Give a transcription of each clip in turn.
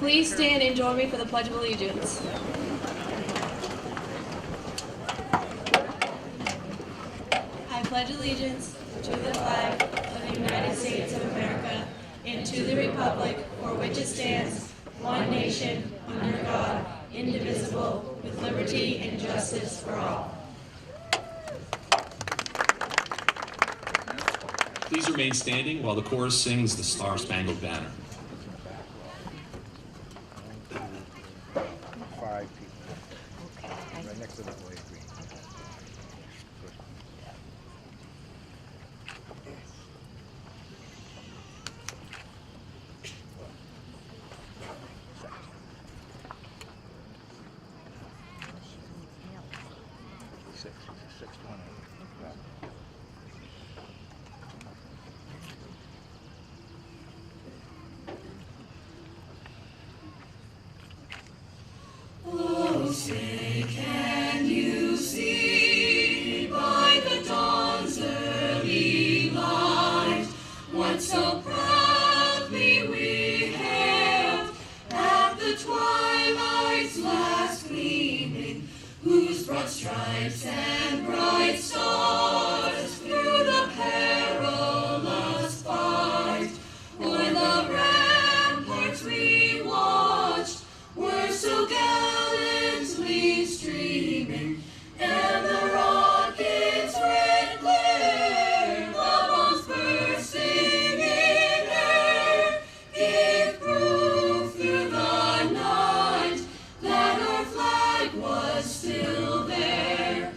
Please stand and join me for the Pledge of Allegiance. I pledge allegiance to the flag of the United States of America and to the republic for which it stands, one nation, under God, indivisible, with liberty and justice for all. Please remain standing while the chorus sings the Star-Spangled Banner. Say, can you see by the dawn's early light what so proudly we hailed at the twilight's last gleaming, whose broad stripes and bright stars through the perilous fight o'er the ramparts we watched were so gallantly streaming, and the rocket's red glare, the bombs bursting in air, gave proof through the night that our flag was still there.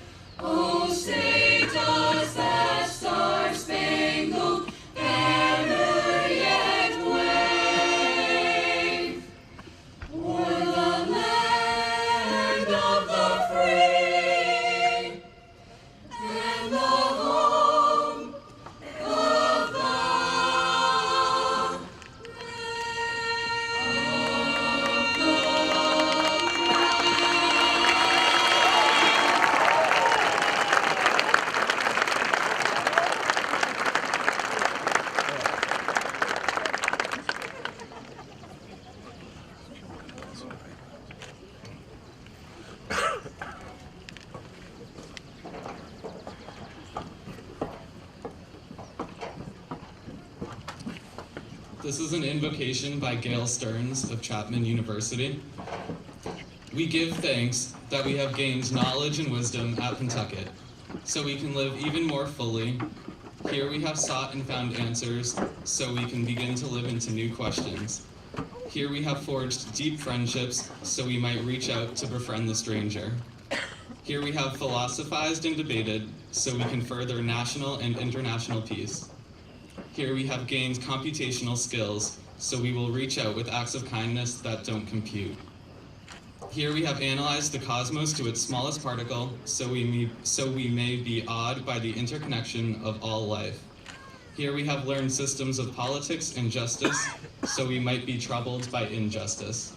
This is an invocation by Gail Stearns of Chapman University. We give thanks that we have gained knowledge and wisdom at Pentucket, so we can live even more fully. Here we have sought and found answers, so we can begin to live into new questions. Here we have forged deep friendships, so we might reach out to befriend the stranger. Here we have philosophized and debated, so we can further national and international peace. Here we have gained computational skills, so we will reach out with acts of kindness that don't compute. Here we have analyzed the cosmos to its smallest particle, so we may be awed by the interconnection of all life. Here we have learned systems of politics and justice, so we might be troubled by injustice.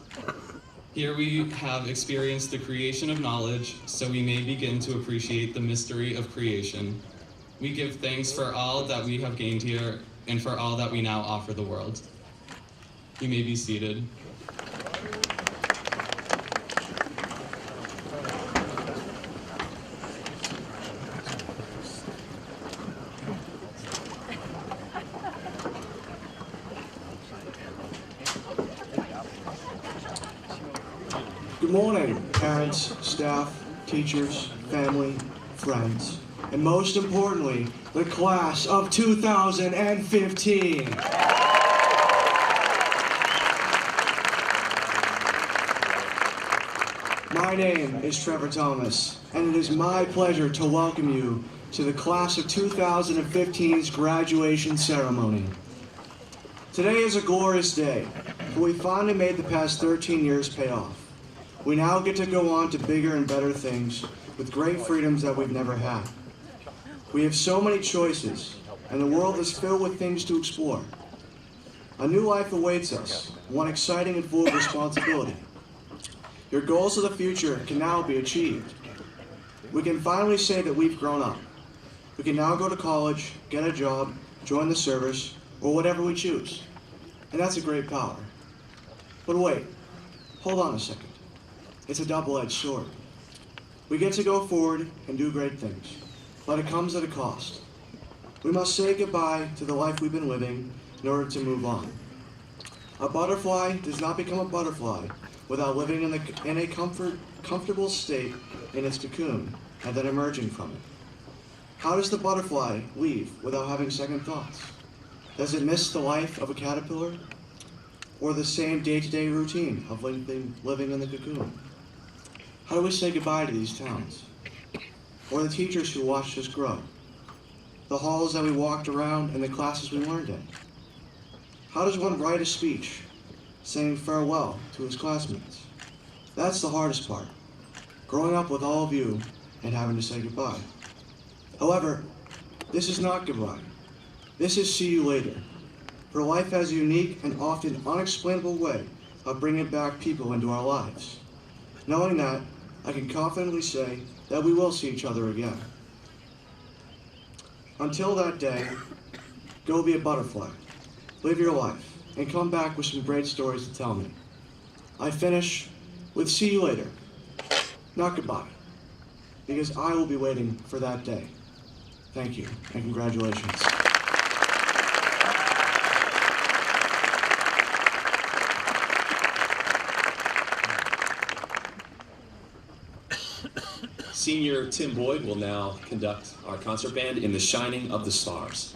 Here we have experienced the creation of knowledge, so we may begin to appreciate the mystery of creation. We give thanks for all that we have gained here and for all that we now offer the world. You may be seated. Good morning, parents, staff, teachers, family, friends, and most importantly, the class of 2015. My name is Trevor Thomas, and it is my pleasure to welcome you to the class of 2015's graduation ceremony. Today is a glorious day, for we finally made the past 13 years pay off. We now get to go on to bigger and better things with great freedoms that we've never had. We have so many choices, and the world is filled with things to explore. A new life awaits us, one exciting and full of responsibility. Your goals of the future can now be achieved. We can finally say that we've grown up. We can now go to college, get a job, join the service, or whatever we choose. And that's a great power. But wait, hold on a second. It's a double-edged sword. We get to go forward and do great things, but it comes at a cost. We must say goodbye to the life we've been living in order to move on. A butterfly does not become a butterfly without living in a comfortable state in its cocoon and then emerging from it. How does the butterfly leave without having second thoughts? Does it miss the life of a caterpillar? Or the same day-to-day routine of living in the cocoon? How do we say goodbye to these towns? Or the teachers who watched us grow? The halls that we walked around and the classes we learned in? How does one write a speech saying farewell to his classmates? That's the hardest part, growing up with all of you and having to say goodbye. However, this is not goodbye. This is see you later. For life has a unique and often unexplainable way of bringing back people into our lives. Knowing that, I can confidently say that we will see each other again. Until that day, go be a butterfly, live your life, and come back with some great stories to tell me. I finish with see you later, not goodbye, because I will be waiting for that day. Thank you, and congratulations. Senior Tim Boyd will now conduct our concert band in The Shining of the Stars.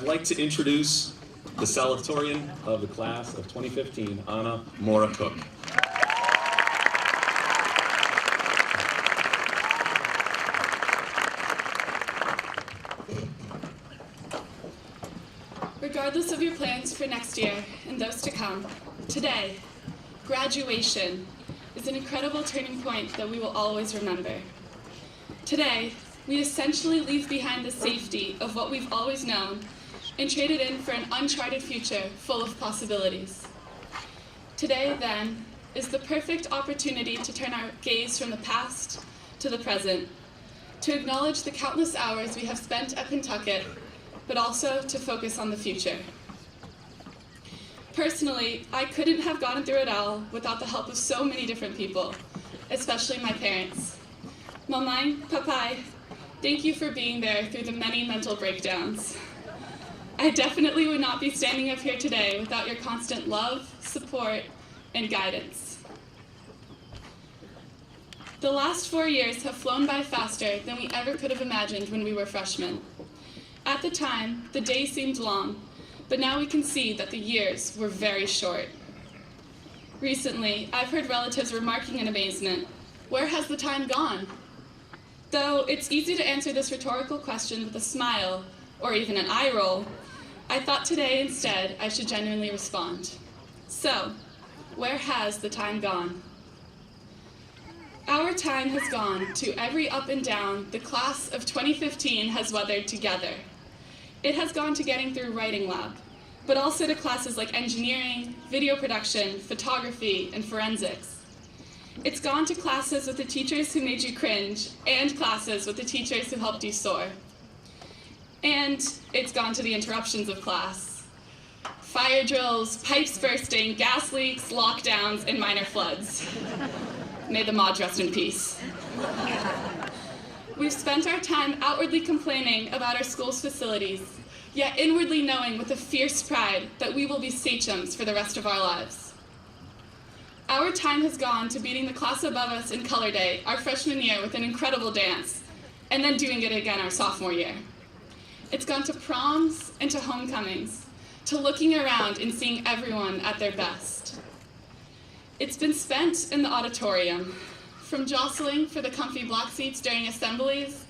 like to introduce the salutatorian of the class of 2015, Anna Mora Cook. Regardless of your plans for next year and those to come, today, graduation is an incredible turning point that we will always remember. Today, we essentially leave behind the safety of what we've always known and trade it in for an uncharted future full of possibilities. Today, then, is the perfect opportunity to turn our gaze from the past to the present, to acknowledge the countless hours we have spent at Pentucket, but also to focus on the future. Personally, I couldn't have gotten through it all without the help of so many different people, especially my parents. Mamai, Papai, thank you for being there through the many mental breakdowns. I definitely would not be standing up here today without your constant love, support, and guidance. The last 4 years have flown by faster than we ever could have imagined when we were freshmen. At the time, the days seemed long, but now we can see that the years were very short. Recently, I've heard relatives remarking in amazement, "Where has the time gone?" Though it's easy to answer this rhetorical question with a smile or even an eye roll, I thought today instead I should genuinely respond. So, where has the time gone? Our time has gone to every up and down the class of 2015 has weathered together. It has gone to getting through writing lab, but also to classes like engineering, video production, photography, and forensics. It's gone to classes with the teachers who made you cringe, and classes with the teachers who helped you soar. And it's gone to the interruptions of class. Fire drills, pipes bursting, gas leaks, lockdowns, and minor floods. May the mods rest in peace. We've spent our time outwardly complaining about our school's facilities, yet inwardly knowing with a fierce pride that we will be sachems for the rest of our lives. Our time has gone to beating the class above us in Color Day, our freshman year, with an incredible dance, and then doing it again our sophomore year. It's gone to proms and to homecomings, to looking around and seeing everyone at their best. It's been spent in the auditorium, from jostling for the comfy block seats during assemblies,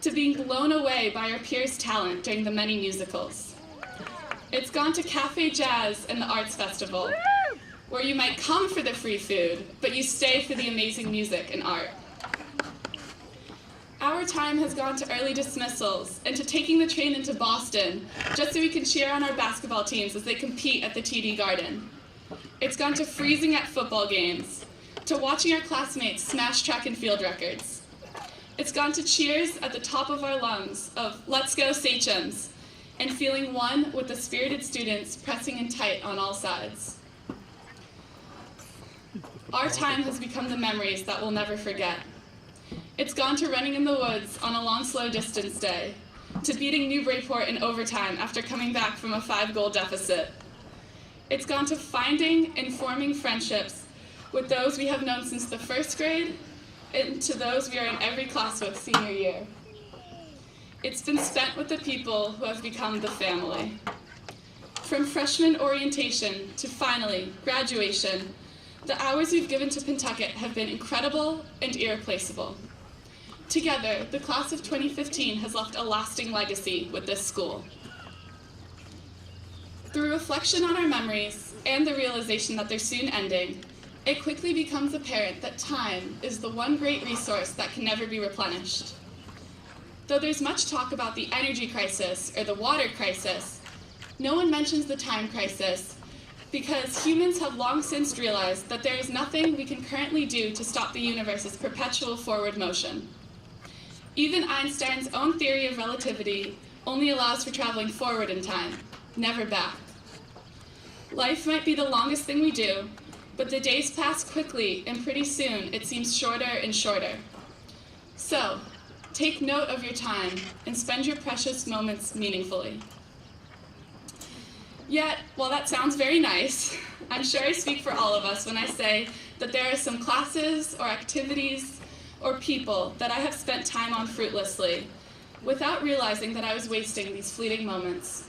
to being blown away by our peers' talent during the many musicals. It's gone to Cafe Jazz and the Arts Festival, where you might come for the free food, but you stay for the amazing music and art. Our time has gone to early dismissals and to taking the train into Boston, just so we can cheer on our basketball teams as they compete at the TD Garden. It's gone to freezing at football games, to watching our classmates smash track and field records. It's gone to cheers at the top of our lungs of "Let's go Sachems," and feeling one with the spirited students pressing in tight on all sides. Our time has become the memories that we'll never forget. It's gone to running in the woods on a long, slow distance day, to beating Newburyport in overtime after coming back from a 5-goal deficit. It's gone to finding and forming friendships with those we have known since the first grade, and to those we are in every class with senior year. It's been spent with the people who have become the family. From freshman orientation to finally graduation, the hours we've given to Pentucket have been incredible and irreplaceable. Together, the class of 2015 has left a lasting legacy with this school. Through reflection on our memories and the realization that they're soon ending, it quickly becomes apparent that time is the one great resource that can never be replenished. Though there's much talk about the energy crisis or the water crisis, no one mentions the time crisis because humans have long since realized that there is nothing we can currently do to stop the universe's perpetual forward motion. Even Einstein's own theory of relativity only allows for traveling forward in time, never back. Life might be the longest thing we do, but the days pass quickly, and pretty soon it seems shorter and shorter. So, take note of your time and spend your precious moments meaningfully. Yet, while that sounds very nice, I'm sure I speak for all of us when I say that there are some classes or activities or people that I have spent time on fruitlessly, without realizing that I was wasting these fleeting moments.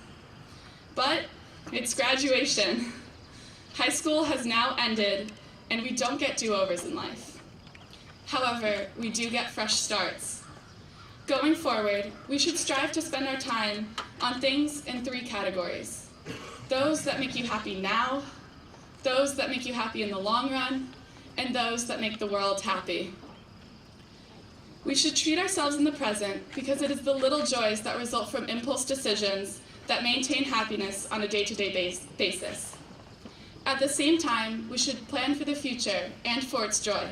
But it's graduation. High school has now ended, and we don't get do-overs in life. However, we do get fresh starts. Going forward, we should strive to spend our time on things in 3 categories. Those that make you happy now, those that make you happy in the long run, and those that make the world happy. We should treat ourselves in the present because it is the little joys that result from impulse decisions that maintain happiness on a day-to-day basis. At the same time, we should plan for the future and for its joy.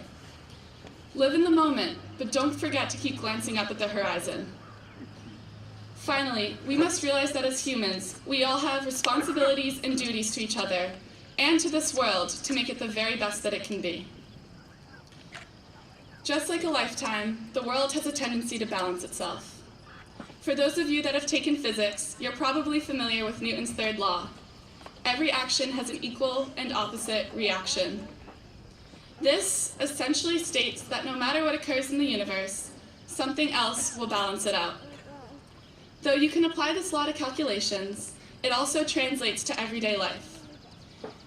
Live in the moment, but don't forget to keep glancing up at the horizon. Finally, we must realize that as humans, we all have responsibilities and duties to each other and to this world to make it the very best that it can be. Just like a lifetime, the world has a tendency to balance itself. For those of you that have taken physics, you're probably familiar with Newton's third law. Every action has an equal and opposite reaction. This essentially states that no matter what occurs in the universe, something else will balance it out. Though you can apply this law to calculations, it also translates to everyday life.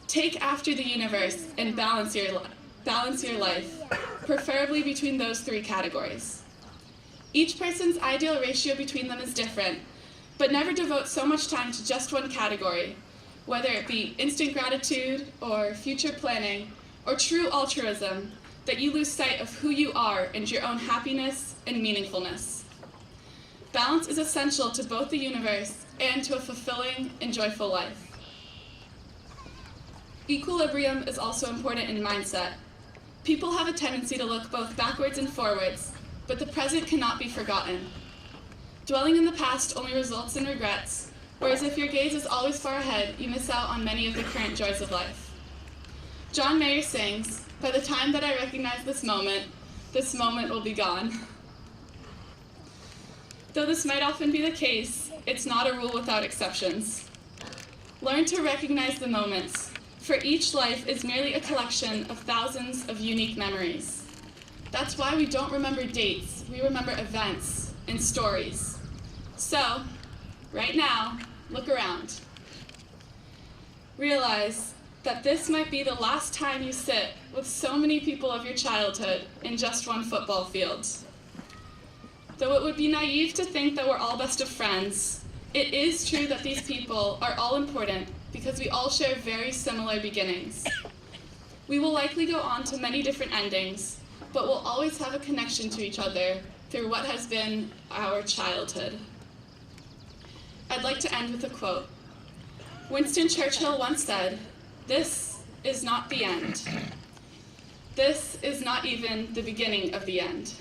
Take after the universe and balance your life, preferably between those 3 categories. Each person's ideal ratio between them is different, but never devote so much time to just one category, whether it be instant gratitude or future planning or true altruism, that you lose sight of who you are and your own happiness and meaningfulness. Balance is essential to both the universe and to a fulfilling and joyful life. Equilibrium is also important in mindset. People have a tendency to look both backwards and forwards, but the present cannot be forgotten. Dwelling in the past only results in regrets, whereas if your gaze is always far ahead, you miss out on many of the current joys of life. John Mayer sings, "By the time that I recognize this moment will be gone." Though this might often be the case, it's not a rule without exceptions. Learn to recognize the moments, for each life is merely a collection of thousands of unique memories. That's why we don't remember dates, we remember events and stories. So, right now, look around. Realize that this might be the last time you sit with so many people of your childhood in just one football field. Though it would be naive to think that we're all best of friends, it is true that these people are all important because we all share very similar beginnings. We will likely go on to many different endings, but we'll always have a connection to each other through what has been our childhood. I'd like to end with a quote. Winston Churchill once said, "This is not the end. This is not even the beginning of the end.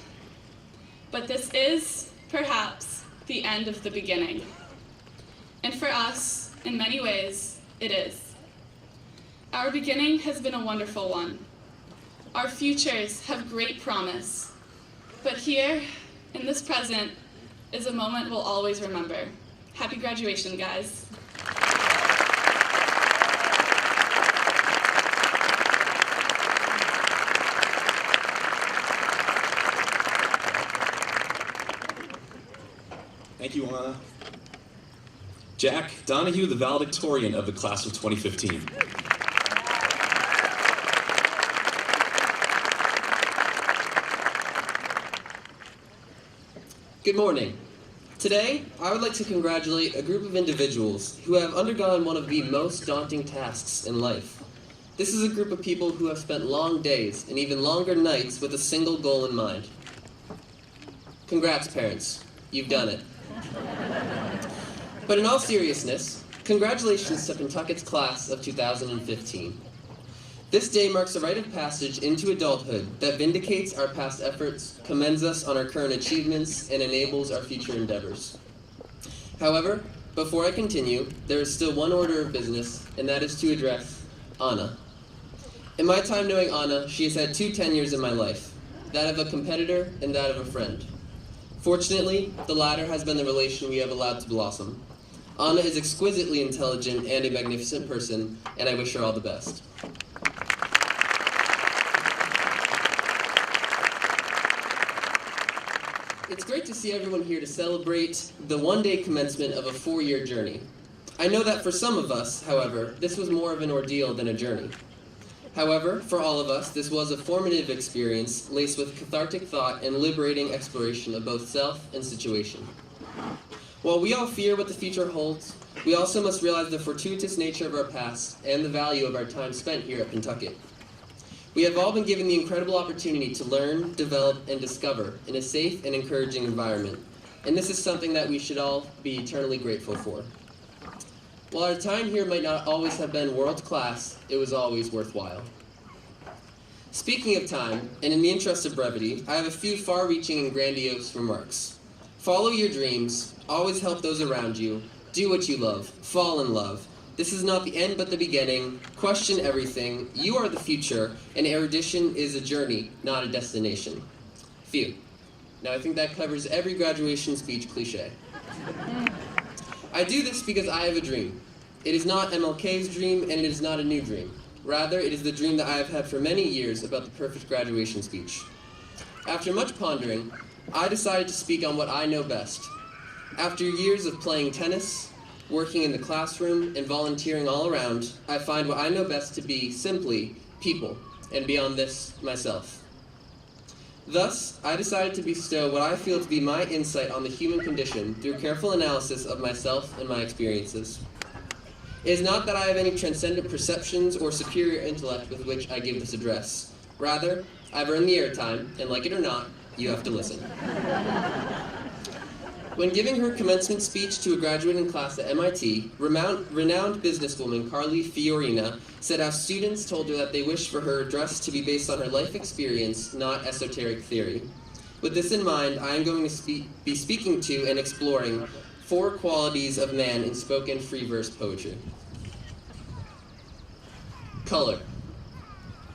But this is, perhaps, the end of the beginning." And for us, in many ways, it is. Our beginning has been a wonderful one. Our futures have great promise. But here, in this present, is a moment we'll always remember. Happy graduation, guys. Thank you, Anna. Jack Donahue, the valedictorian of the class of 2015. Good morning. Today, I would like to congratulate a group of individuals who have undergone one of the most daunting tasks in life. This is a group of people who have spent long days and even longer nights with a single goal in mind. Congrats, parents. You've done it. But in all seriousness, congratulations to Pentucket's class of 2015. This day marks a rite of passage into adulthood that vindicates our past efforts, commends us on our current achievements, and enables our future endeavors. However, before I continue, there is still one order of business, and that is to address Anna. In my time knowing Anna, she has had 2 tenures in my life, that of a competitor and that of a friend. Fortunately, the latter has been the relation we have allowed to blossom. Anna is exquisitely intelligent and a magnificent person, and I wish her all the best. It's great to see everyone here to celebrate the one-day commencement of a 4-year journey. I know that for some of us, however, this was more of an ordeal than a journey. However, for all of us, this was a formative experience laced with cathartic thought and liberating exploration of both self and situation. While we all fear what the future holds, we also must realize the fortuitous nature of our past and the value of our time spent here at Pentucket. We have all been given the incredible opportunity to learn, develop, and discover in a safe and encouraging environment, and this is something that we should all be eternally grateful for. While our time here might not always have been world-class, it was always worthwhile. Speaking of time, and in the interest of brevity, I have a few far-reaching and grandiose remarks. Follow your dreams, always help those around you, do what you love, fall in love. This is not the end but the beginning, question everything, you are the future, and erudition is a journey, not a destination. Phew. Now I think that covers every graduation speech cliche. I do this because I have a dream. It is not MLK's dream, and it is not a new dream. Rather, it is the dream that I have had for many years about the perfect graduation speech. After much pondering, I decided to speak on what I know best. After years of playing tennis, working in the classroom, and volunteering all around, I find what I know best to be simply people, and beyond this, myself. Thus, I decided to bestow what I feel to be my insight on the human condition through careful analysis of myself and my experiences. It is not that I have any transcendent perceptions or superior intellect with which I give this address. Rather, I've earned the airtime, and like it or not, you have to listen. When giving her commencement speech to a graduating class at MIT, renowned businesswoman Carly Fiorina said how students told her that they wished for her address to be based on her life experience, not esoteric theory. With this in mind, I am going to be speaking to and exploring 4 qualities of man in spoken free verse poetry. Color.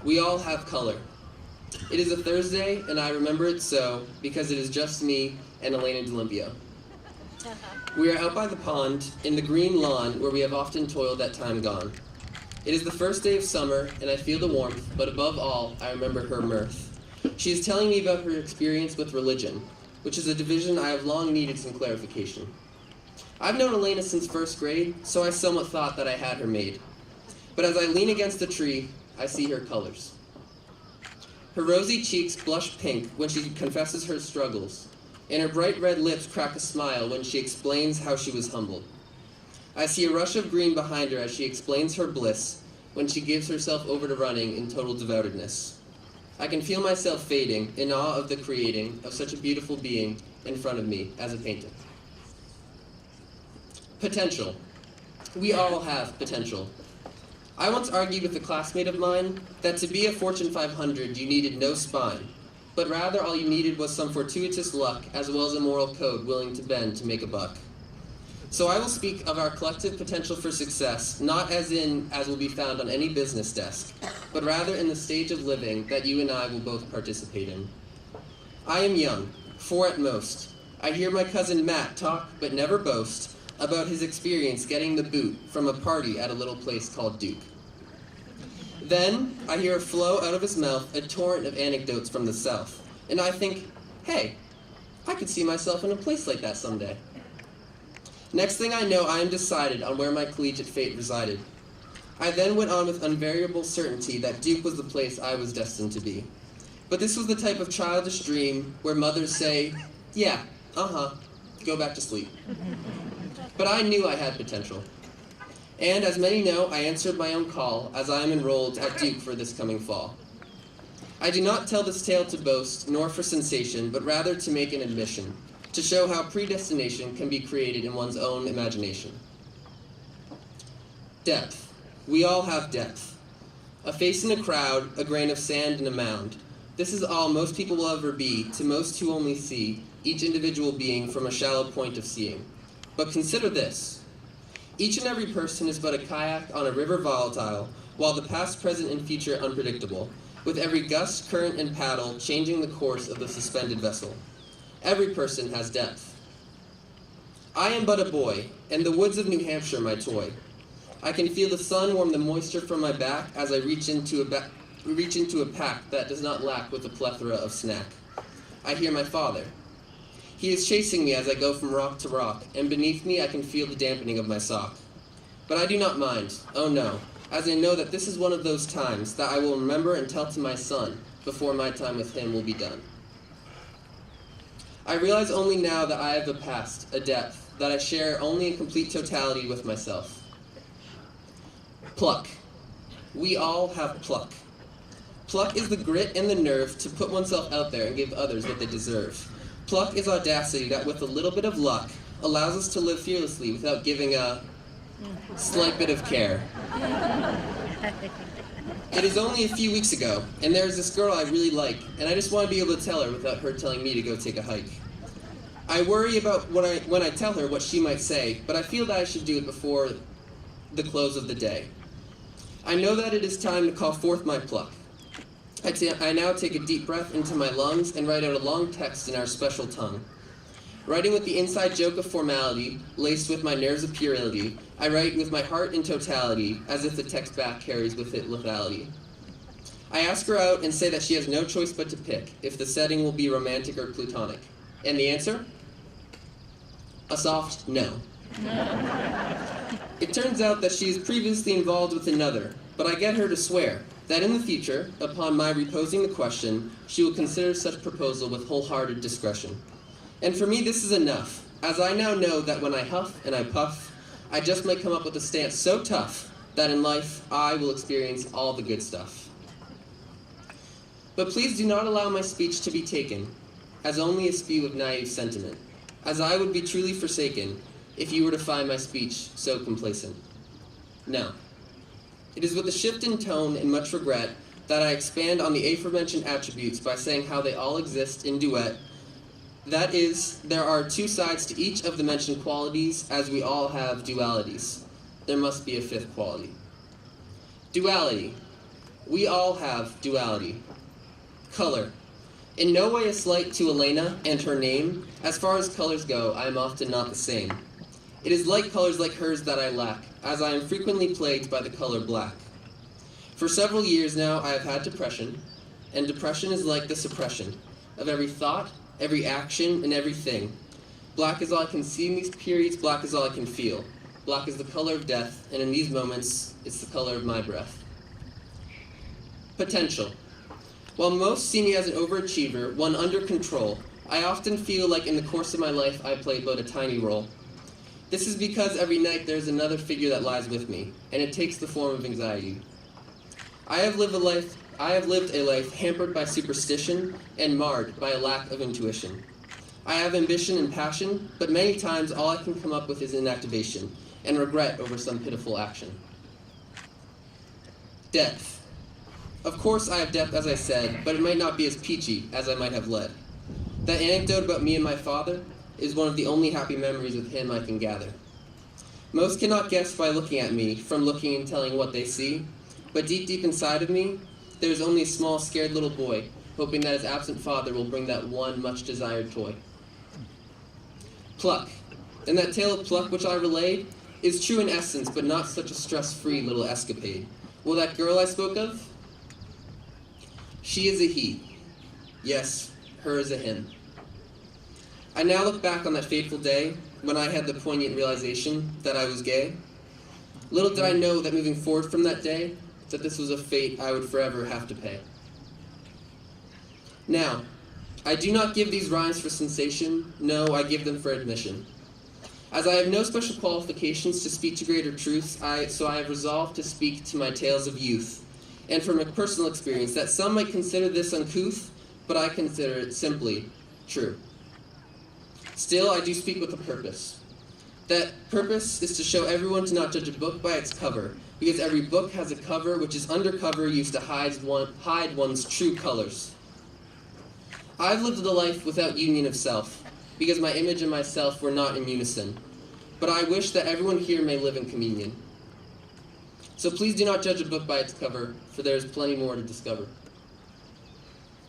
We all have color. It is a Thursday, and I remember it so because it is just me and Elena D'Olimpio. We are out by the pond, in the green lawn where we have often toiled that time gone. It is the first day of summer, and I feel the warmth, but above all, I remember her mirth. She is telling me about her experience with religion, which is a division I have long needed some clarification. I've known Elena since first grade, so I somewhat thought that I had her made. But as I lean against the tree, I see her colors. Her rosy cheeks blush pink when she confesses her struggles, and her bright red lips crack a smile when she explains how she was humbled. I see a rush of green behind her as she explains her bliss when she gives herself over to running in total devotedness. I can feel myself fading in awe of the creating of such a beautiful being in front of me as a painting. Potential. We all have potential. I once argued with a classmate of mine that to be a Fortune 500 you needed no spine, but rather all you needed was some fortuitous luck as well as a moral code willing to bend to make a buck. So I will speak of our collective potential for success, not as will be found on any business desk, but rather in the stage of living that you and I will both participate in. I am young, 4 at most. I hear my cousin Matt talk, but never boast, about his experience getting the boot from a party at a little place called Duke. Then I hear flow out of his mouth a torrent of anecdotes from the South, and I think, hey, I could see myself in a place like that someday. Next thing I know, I am decided on where my collegiate fate resided. I then went on with unvariable certainty that Duke was the place I was destined to be. But this was the type of childish dream where mothers say, yeah, go back to sleep. But I knew I had potential. And as many know, I answered my own call as I am enrolled at Duke for this coming fall. I do not tell this tale to boast, nor for sensation, but rather to make an admission, to show how predestination can be created in one's own imagination. Depth. We all have depth. A face in a crowd, a grain of sand in a mound. This is all most people will ever be, to most who only see each individual being from a shallow point of seeing. But consider this. Each and every person is but a kayak on a river volatile, while the past, present, and future unpredictable, with every gust, current, and paddle changing the course of the suspended vessel. Every person has depth. I am but a boy, and the woods of New Hampshire my toy. I can feel the sun warm the moisture from my back as I reach into a pack that does not lack with a plethora of snack. I hear my father. He is chasing me as I go from rock to rock, and beneath me I can feel the dampening of my sock. But I do not mind, oh no, as I know that this is one of those times that I will remember and tell to my son before my time with him will be done. I realize only now that I have a past, a depth, that I share only in complete totality with myself. Pluck. We all have pluck. Pluck is the grit and the nerve to put oneself out there and give others what they deserve. Pluck is audacity that, with a little bit of luck, allows us to live fearlessly without giving a slight bit of care. It is only a few weeks ago, and there is this girl I really like, and I just want to be able to tell her without her telling me to go take a hike. I worry about when I tell her what she might say, but I feel that I should do it before the close of the day. I know that it is time to call forth my pluck. I now take a deep breath into my lungs and write out a long text in our special tongue. Writing with the inside joke of formality, laced with my nerves of puerility, I write with my heart in totality, as if the text back carries with it lethality. I ask her out and say that she has no choice but to pick, if the setting will be romantic or plutonic. And the answer? A soft no. It turns out that she is previously involved with another, but I get her to swear that in the future, upon my reposing the question, she will consider such proposal with wholehearted discretion. And for me, this is enough, as I now know that when I huff and I puff, I just might come up with a stance so tough that in life I will experience all the good stuff. But please do not allow my speech to be taken as only a spew of naive sentiment, as I would be truly forsaken if you were to find my speech so complacent. No. It is with a shift in tone and much regret that I expand on the aforementioned attributes by saying how they all exist in duet. That is, there are two sides to each of the mentioned qualities, as we all have dualities. There must be a fifth quality. Duality. We all have duality. Color. In no way a slight to Elena and her name. As far as colors go, I am often not the same. It is light colors like hers that I lack, as I am frequently plagued by the color black. For several years now, I have had depression, and depression is like the suppression of every thought, every action, and everything. Black is all I can see in these periods, black is all I can feel. Black is the color of death, and in these moments, it's the color of my breath. Potential. While most see me as an overachiever, one under control, I often feel like in the course of my life I play but a tiny role. This is because every night there's another figure that lies with me, and it takes the form of anxiety. I have lived a life hampered by superstition and marred by a lack of intuition. I have ambition and passion, but many times all I can come up with is inactivation and regret over some pitiful action. Depth. Of course I have depth, as I said, but it might not be as peachy as I might have led. That anecdote about me and my father is one of the only happy memories with him I can gather. Most cannot guess by looking at me, from looking and telling what they see, but deep inside of me, there is only a small, scared little boy, hoping that his absent father will bring that one much-desired toy. Pluck. And that tale of pluck which I relayed is true in essence, but not such a stress-free little escapade. Well, that girl I spoke of? She is a he. Yes, her is a him. I now look back on that fateful day when I had the poignant realization that I was gay. Little did I know that moving forward from that day, that this was a fate I would forever have to pay. Now, I do not give these rhymes for sensation, no, I give them for admission. As I have no special qualifications to speak to greater truths, so I have resolved to speak to my tales of youth, and from a personal experience that some might consider this uncouth, but I consider it simply true. Still, I do speak with a purpose. That purpose is to show everyone to not judge a book by its cover, because every book has a cover which is undercover used to hide one's true colors. I've lived a life without union of self, because my image and myself were not in unison, but I wish that everyone here may live in communion. So please do not judge a book by its cover, for there is plenty more to discover.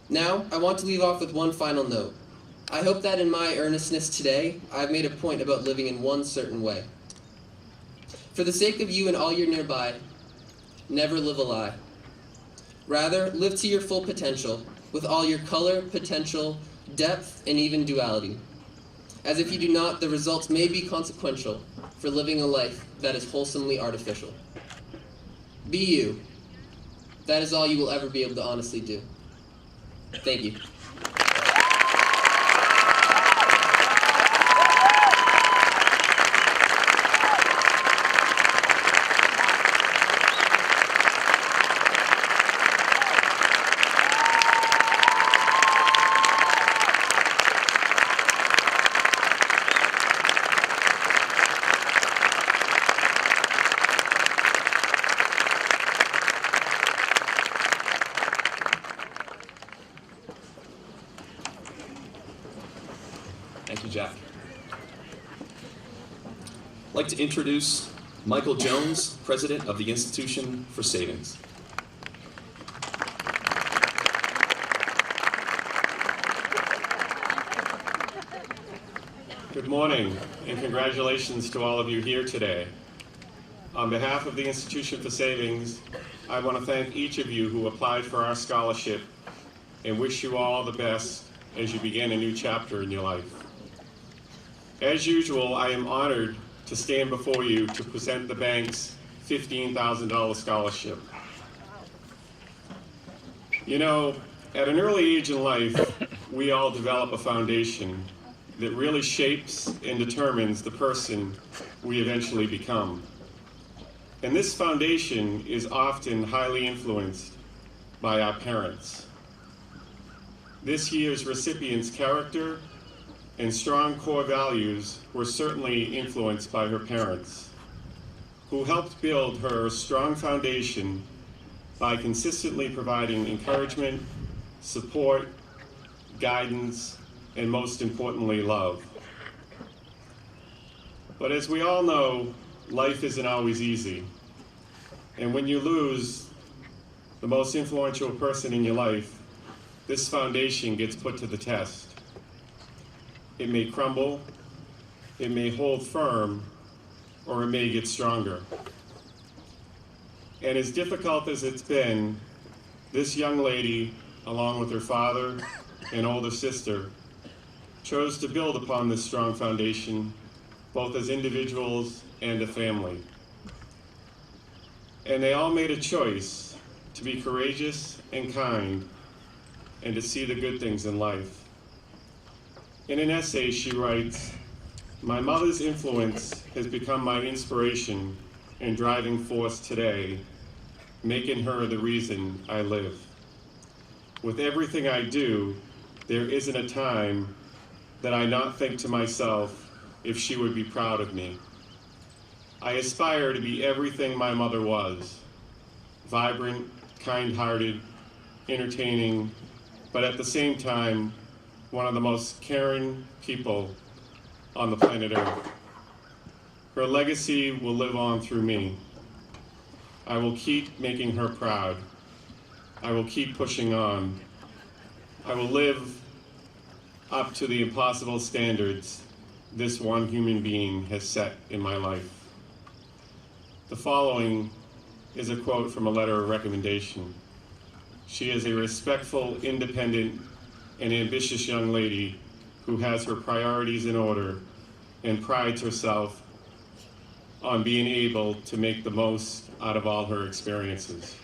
Now, I want to leave off with one final note. I hope that in my earnestness today, I've made a point about living in one certain way. For the sake of you and all your nearby, never live a lie. Rather, live to your full potential, with all your color, potential, depth, and even duality. as if you do not, the results may be consequential for living a life that is wholesomely artificial. Be you. That is all you will ever be able to honestly do. Thank you. Thank you, Jack. I'd like to introduce Michael Jones, President of the Institution for Savings. Good morning, and congratulations to all of you here today. On behalf of the Institution for Savings, I want to thank each of you who applied for our scholarship and wish you all the best as you begin a new chapter in your life. As usual, I am honored to stand before you to present the bank's $15,000 scholarship. You know, at an early age in life, we all develop a foundation that really shapes and determines the person we eventually become. And this foundation is often highly influenced by our parents. This year's recipient's character and strong core values were certainly influenced by her parents, who helped build her strong foundation by consistently providing encouragement, support, guidance, and most importantly, love. But as we all know, life isn't always easy. And when you lose the most influential person in your life, this foundation gets put to the test. It may crumble, it may hold firm, or it may get stronger. And as difficult as it's been, this young lady, along with her father and older sister, chose to build upon this strong foundation, both as individuals and a family. And they all made a choice to be courageous and kind and to see the good things in life. In an essay, she writes, "My mother's influence has become my inspiration and driving force today, making her the reason I live. With everything I do, there isn't a time that I not think to myself if she would be proud of me. I aspire to be everything my mother was, vibrant, kind-hearted, entertaining, but at the same time, one of the most caring people on the planet Earth. Her legacy will live on through me. I will keep making her proud. I will keep pushing on. I will live up to the impossible standards this one human being has set in my life." The following is a quote from a letter of recommendation. She is a respectful, independent, and ambitious young lady who has her priorities in order and prides herself on being able to make the most out of all her experiences.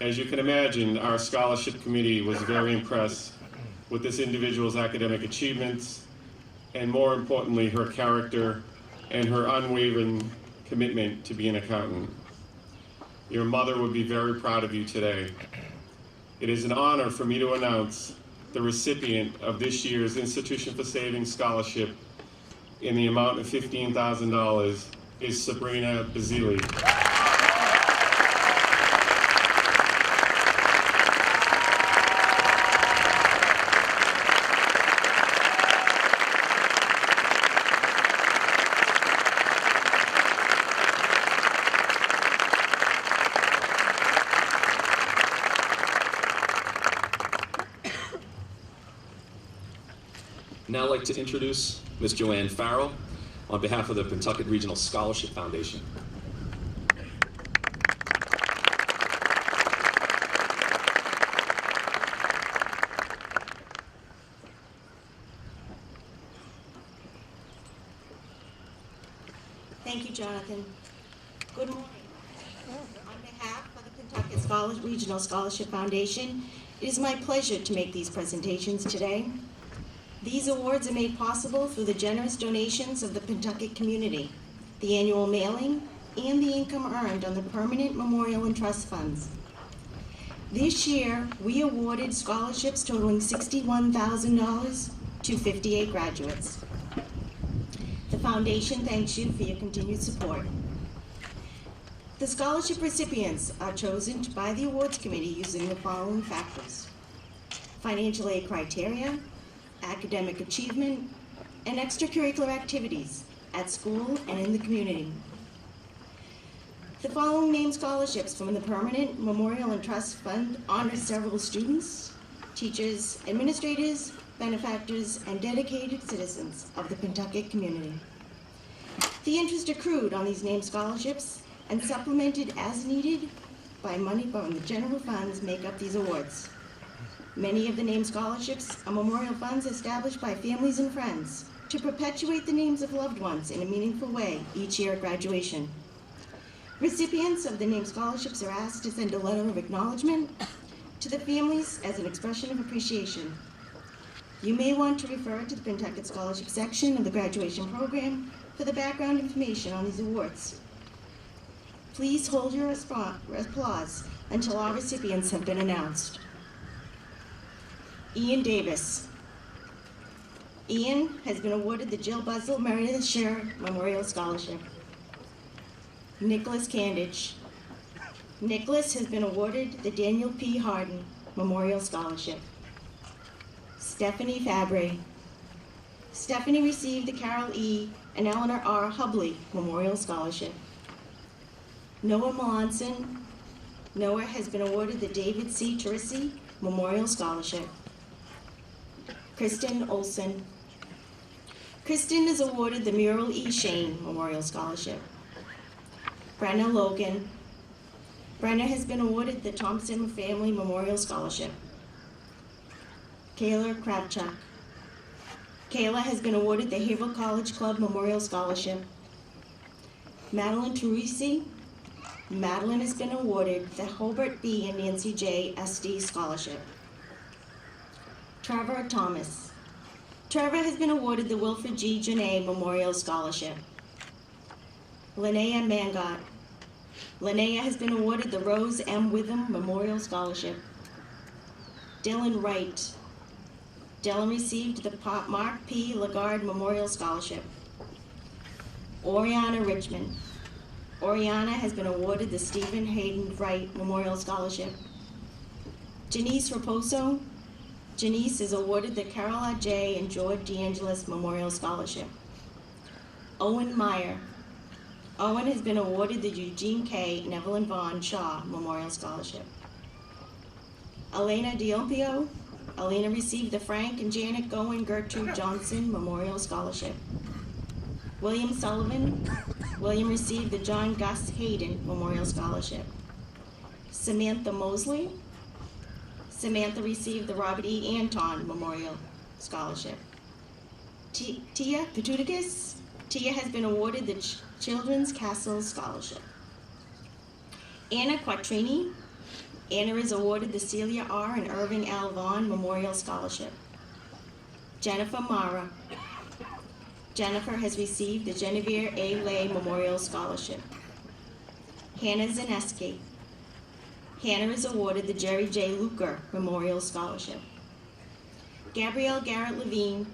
As you can imagine, our scholarship committee was very impressed with this individual's academic achievements, and more importantly, her character and her unwavering commitment to be an accountant. Your mother would be very proud of you today. It is an honor for me to announce the recipient of this year's Institution for Savings Scholarship in the amount of $15,000 is Sabrina Bazili. Now I'd like to introduce Ms. Joanne Farrell on behalf of the Pentucket Regional Scholarship Foundation. Jonathan. Good morning. On behalf of the Pentucket Regional Scholarship Foundation, it is my pleasure to make these presentations today. These awards are made possible through the generous donations of the Pentucket community, the annual mailing, and the income earned on the permanent memorial and trust funds. This year, we awarded scholarships totaling $61,000 to 58 graduates. The foundation thanks you for your continued support. The scholarship recipients are chosen by the awards committee using the following factors: financial aid criteria, academic achievement, and extracurricular activities at school and in the community. The following named scholarships from the Permanent Memorial and Trust Fund honor several students, teachers, administrators, benefactors, and dedicated citizens of the Pentucket community. The interest accrued on these named scholarships and supplemented as needed by money from the general funds make up these awards. Many of the named scholarships are memorial funds established by families and friends to perpetuate the names of loved ones in a meaningful way each year at graduation. Recipients of the named scholarships are asked to send a letter of acknowledgement to the families as an expression of appreciation. You may want to refer to the Pentucket Scholarship section of the graduation program for the background information on these awards. Please hold your applause until all recipients have been announced. Ian Davis. Ian has been awarded the Jill Buzzell Meredith Scher Memorial Scholarship. Nicholas Candage. Nicholas has been awarded the Daniel P. Harden Memorial Scholarship. Stephanie Fabry. Stephanie received the Carol E. and Eleanor R. Hubley Memorial Scholarship. Noah Melanson. Noah has been awarded the David C. Teresi Memorial Scholarship. Kristen Olson. Kristen is awarded the Muriel E. Shane Memorial Scholarship. Brenna Logan. Brenna has been awarded the Thompson Family Memorial Scholarship. Kayla Kravchuk. Kayla has been awarded the Haverhill College Club Memorial Scholarship. Madeline Teresi. Madeline has been awarded the Hobart B. and Nancy J. SD Scholarship. Trevor Thomas. Trevor has been awarded the Wilfred G. Janae Memorial Scholarship. Linnea Mangot. Linnea has been awarded the Rose M. Witham Memorial Scholarship. Dylan Wright. Dylan received the Mark P. Lagarde Memorial Scholarship. Oriana Richmond. Oriana has been awarded the Stephen Hayden Wright Memorial Scholarship. Janice Raposo. Janice is awarded the Carol J. and George DeAngelis Memorial Scholarship. Owen Meyer. Owen has been awarded the Eugene K. and Evelyn Vaughn Shaw Memorial Scholarship. Elena Diompio. Elena received the Frank and Janet Goen Gertrude Johnson Memorial Scholarship. William Sullivan. William received the John Gus Hayden Memorial Scholarship. Samantha Mosley. Samantha received the Robert E. Anton Memorial Scholarship. Tia Petudakis. Tia has been awarded the Children's Castle Scholarship. Anna Quattrini. Anna is awarded the Celia R. and Irving L. Vaughn Memorial Scholarship. Jennifer Mara. Jennifer has received the Genevieve A. Lay Memorial Scholarship. Hannah Zaneski. Hannah is awarded the Jerry J. Luker Memorial Scholarship. Gabrielle Garrett Levine.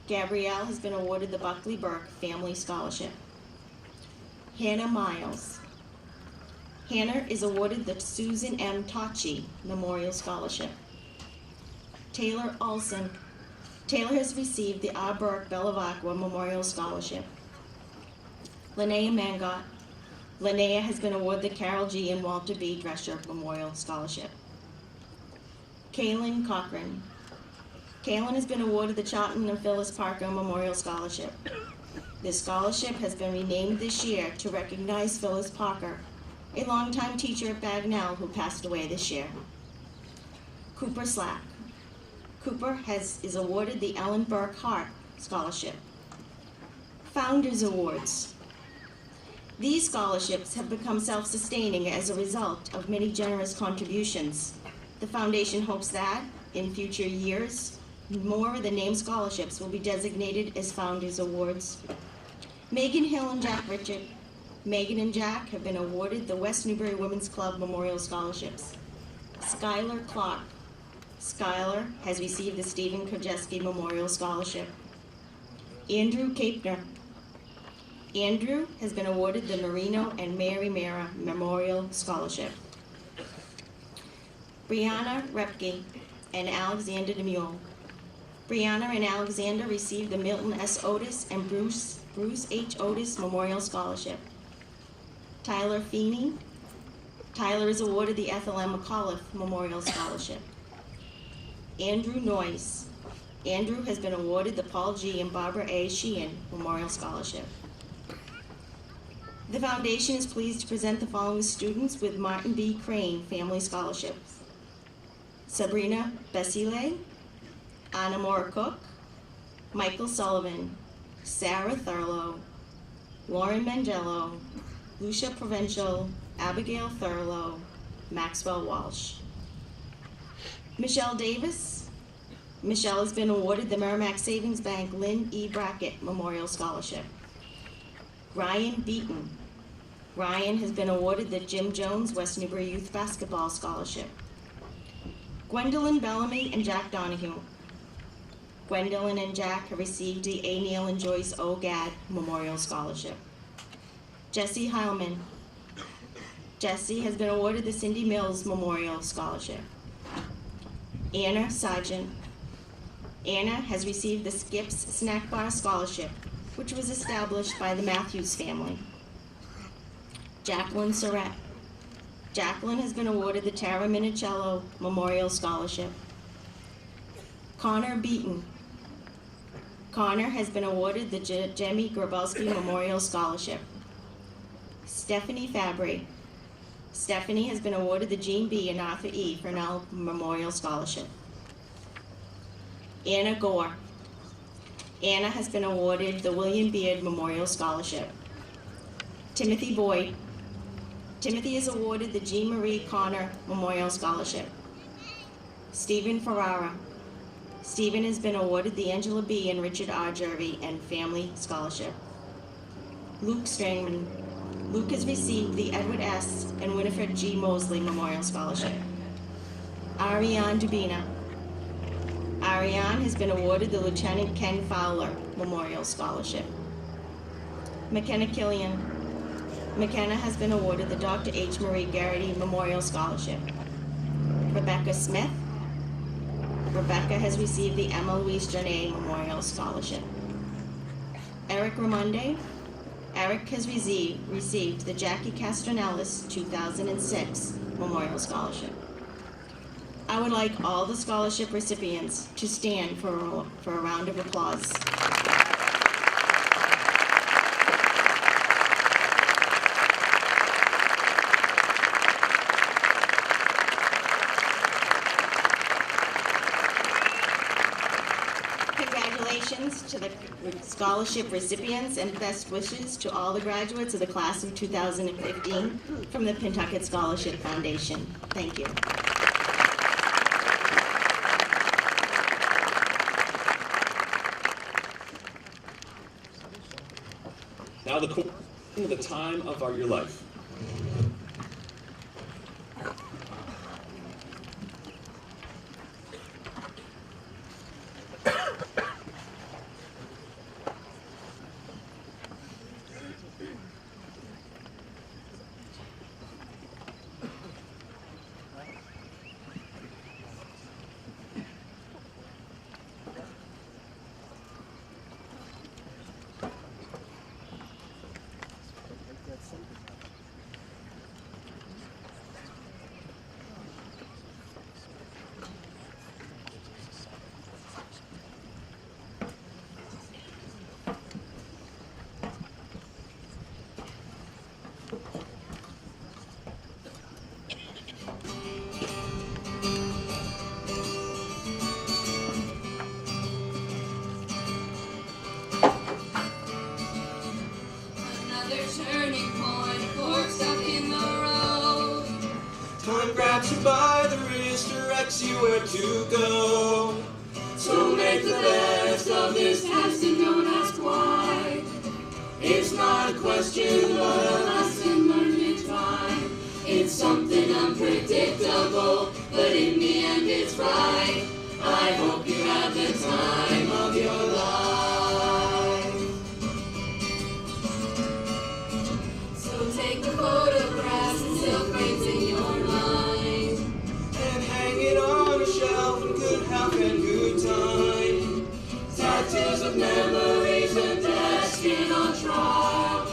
Gabrielle has been awarded the Buckley Burke Family Scholarship. Hannah Miles. Hannah is awarded the Susan M. Tachi Memorial Scholarship. Taylor Olson. Taylor has received the R. Burke Bellavacqua Memorial Scholarship. Linnea Mangot. Linnea has been awarded the Carol G. and Walter B. Drescher Memorial Scholarship. Kaylin Cochran. Kaylin has been awarded the Charlton and Phyllis Parker Memorial Scholarship. This scholarship has been renamed this year to recognize Phyllis Parker, a longtime teacher at Bagnell who passed away this year. Cooper Slack. Cooper is awarded the Ellen Burke Hart Scholarship. Founders Awards. These scholarships have become self-sustaining as a result of many generous contributions. The foundation hopes that, in future years, more of the named scholarships will be designated as Founders Awards. Megan Hill and Jack Richard. Megan and Jack have been awarded the West Newbury Women's Club Memorial Scholarships. Skylar Clark. Skylar has received the Stephen Krajewski Memorial Scholarship. Andrew Kapner. Andrew has been awarded the Marino and Mary Mara Memorial Scholarship. Brianna Repke and Alexander DeMule. Brianna and Alexander received the Milton S. Otis and Bruce H. Otis Memorial Scholarship. Tyler Feeney. Tyler is awarded the Ethel M. McAuliffe Memorial Scholarship. Andrew Noyes. Andrew has been awarded the Paul G. and Barbara A. Sheehan Memorial Scholarship. The foundation is pleased to present the following students with Martin B. Crane Family Scholarships. Sabrina Basile, Anna Mora Cook, Michael Sullivan, Sarah Thurlow, Lauren Mangello, Lucia Provincial, Abigail Thurlow, Maxwell Walsh. Michelle Davis. Michelle has been awarded the Merrimack Savings Bank Lynn E. Brackett Memorial Scholarship. Ryan Beaton. Ryan has been awarded the Jim Jones West Newbury Youth Basketball Scholarship. Gwendolyn Bellamy and Jack Donahue. Gwendolyn and Jack have received the A. Neal and Joyce O. Gadd Memorial Scholarship. Jesse Heilman. Jesse has been awarded the Cindy Mills Memorial Scholarship. Anna Sargent. Anna has received the Skips Snack Bar Scholarship, which was established by the Matthews family. Jacqueline Surratt. Jacqueline has been awarded the Tara Minicello Memorial Scholarship. Connor Beaton. Connor has been awarded the Jemmy Grabowski Memorial Scholarship. Stephanie Fabry. Stephanie has been awarded the Jean B. and Arthur E. Furnell Memorial Scholarship. Anna Gore. Anna has been awarded the William Beard Memorial Scholarship. Timothy Boyd. Timothy is awarded the Jean Marie Connor Memorial Scholarship. Stephen Ferrara. Stephen has been awarded the Angela B. and Richard R. Jervy and Family Scholarship. Luke Strangman. Luke has received the Edward S. and Winifred G. Mosley Memorial Scholarship. Ariane Dubina. Ariane has been awarded the Lieutenant Ken Fowler Memorial Scholarship. McKenna Killian. McKenna has been awarded the Dr. H. Marie Garrity Memorial Scholarship. Rebecca Smith. Rebecca has received the Emma Louise Journay Memorial Scholarship. Eric Ramonde. Eric has received the Jackie Castronellis 2006 Memorial Scholarship. I would like all the scholarship recipients to stand for a round of applause. Congratulations to the scholarship recipients and best wishes to all the graduates of the class of 2015 from the Pentucket Scholarship Foundation. Thank you. Now the time of your life. Time grabs you by the wrist, directs you where to go. So make the best of this past and don't ask why. It's not a question, but a lesson learned in time. It's something unpredictable, but in the end it's right. I hope you have the time of your life. So take the photographs and silk frames in your mind, And hang it on a shelf in good health and good time. tattoos of memories and destined on trial.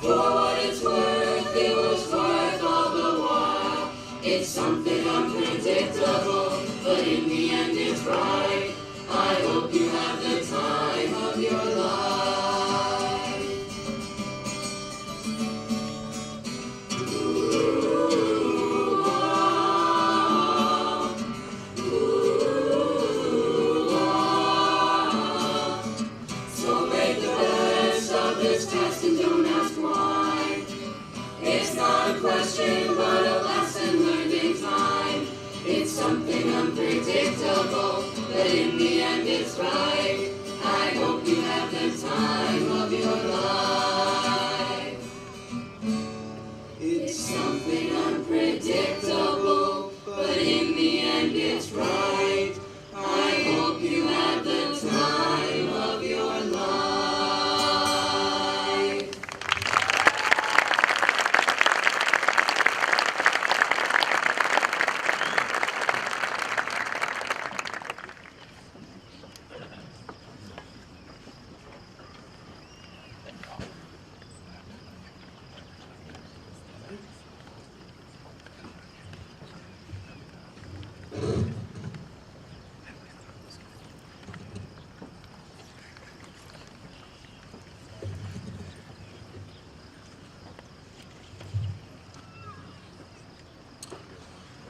For what it's worth, it was worth all the while. It's something unpredictable, but in the end it's right. I hope you have the time of your life. Ooh, ah, ooh, ah. So make the best of this test and don't ask why. It's not a question, but a lesson learned in time. It's something unpredictable, but in the end it's right. I hope you have the time of your life. It's something unpredictable, but in the end it's right. I hope you have the time of your life.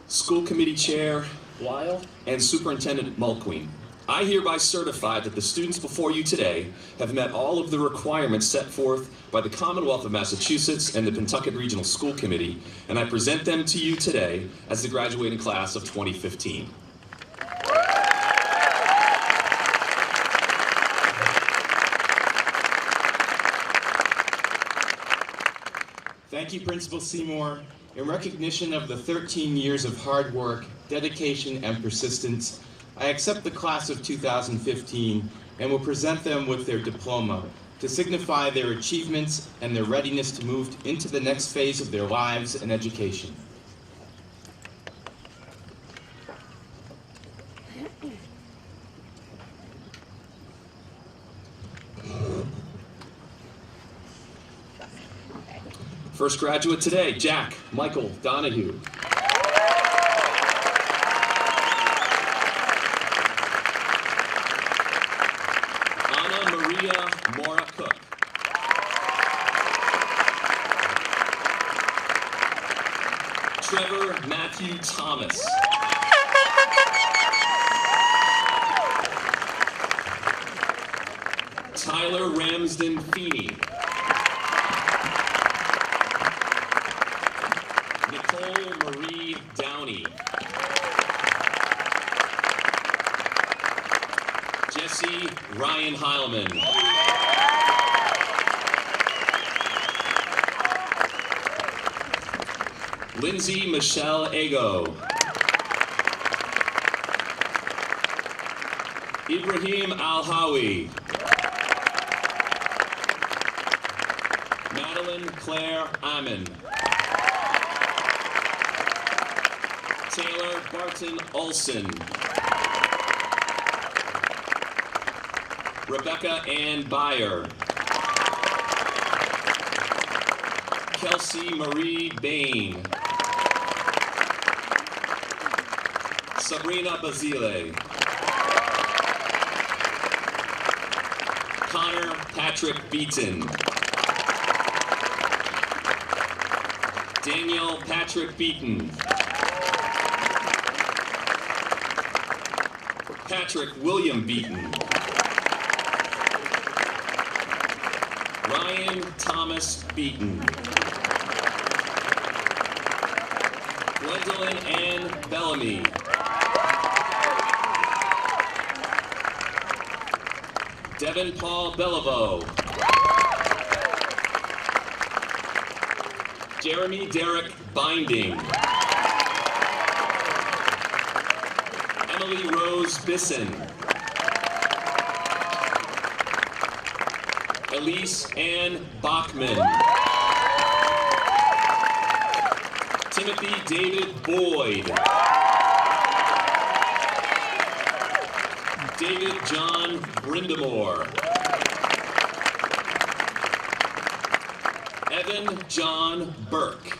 School Committee Chair Weil and Superintendent Mulqueen, I hereby certify that the students before you today have met all of the requirements set forth by the Commonwealth of Massachusetts and the Pentucket Regional School Committee, and I present them to you today as the graduating class of 2015. Thank you, Principal Seymour. In recognition of the 13 years of hard work, dedication, and persistence, I accept the class of 2015 and will present them with their diploma to signify their achievements and their readiness to move into the next phase of their lives and education. First graduate today, Jack Michael Donahue. Anna Maria Mora Cook. Trevor Matthew Thomas. Tyler Ramsden Feeney. Marie Downey. Jesse Ryan Heilman. Lindsay Michelle Ego. Ibrahim Al-Hawi. Madeline Claire Amin. Taylor Barton Olson. Rebecca Ann Byer. Kelsey Marie Bain. Sabrina Basile. Connor Patrick Beaton. Daniel Patrick Beaton. Patrick William Beaton. Ryan Thomas Beaton. Glenn Magdalene Ann Bellamy. Devin Paul Beliveau. Jeremy Derek Binding. Emily Rose Bisson. Elise Ann Bachman. Timothy David Boyd. David John Brindamore. Evan John Burke.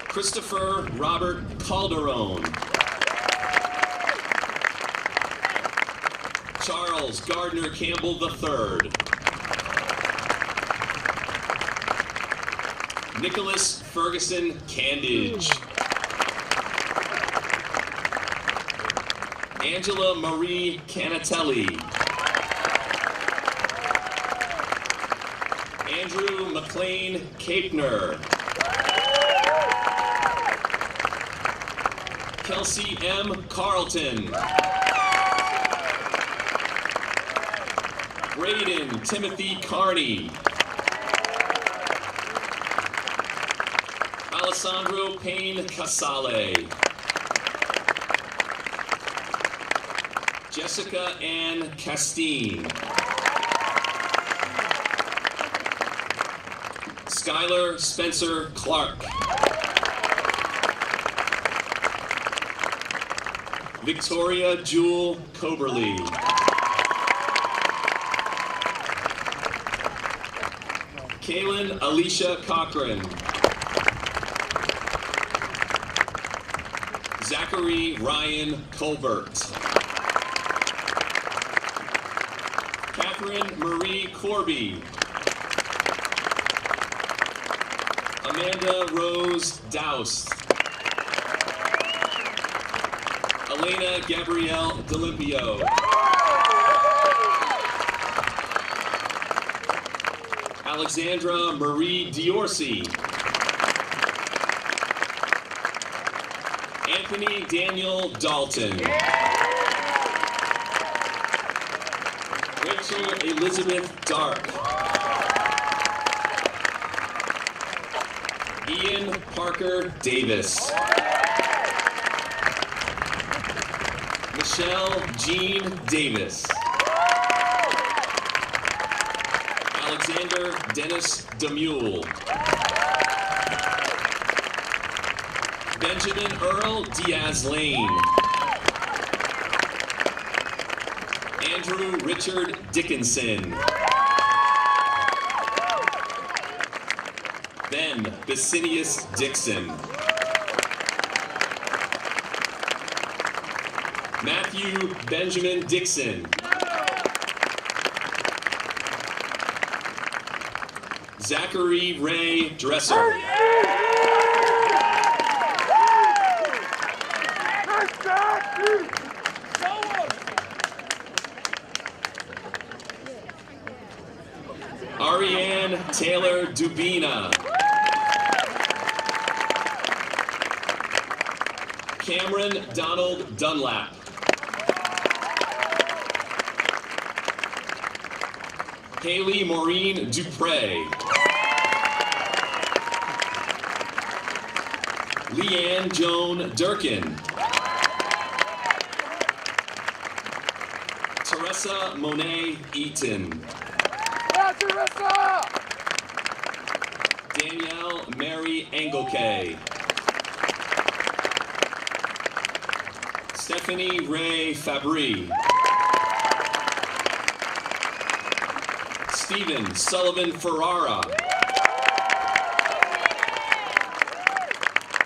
Christopher Robert Calderon. Charles Gardner Campbell III. Nicholas Ferguson Candage. Angela Marie Canatelli. Andrew McLean Capner. Kelsey M. Carlton. Braden Timothy Carney. Alessandro Payne Casale. Jessica Ann Castine. Skylar Spencer Clark. Victoria Jewel Coberly. Kaylin Alicia Cochran. Zachary Ryan Colbert. Catherine Marie Corby. Amanda Rose Doust. Elena Gabrielle D'Olimpio. Alexandra Marie Diorsi. Anthony Daniel Dalton. Rachel Elizabeth Dark. Ian Parker Davis. Michelle Jean Davis. Alexander Dennis Demule. Benjamin Earl Diaz Lane. Andrew Richard Dickinson. Ben Basinius Dixon. Matthew Benjamin Dixon. Zachary Ray Dresser. Ariane Taylor Dubina. Cameron Donald Dunlap. Haley Maureen Dupre. Leanne Joan Durkin. Teresa Monet Eaton. Danielle Mary Engelke. Stephanie Ray Fabry. Stephen Sullivan Ferrara.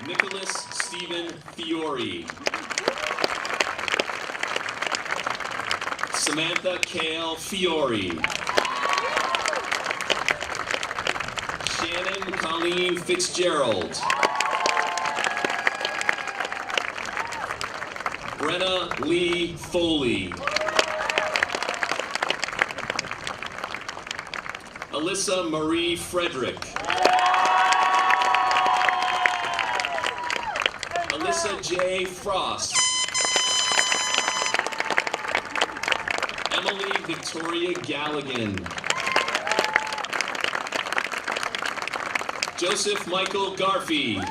Nicholas Stephen Fiore. Samantha Kale Fiore. Shannon Colleen Fitzgerald. Brenna Lee Foley. Alyssa Marie Frederick. Alyssa J. Frost. Emily Victoria Galligan. Joseph Michael Garfey.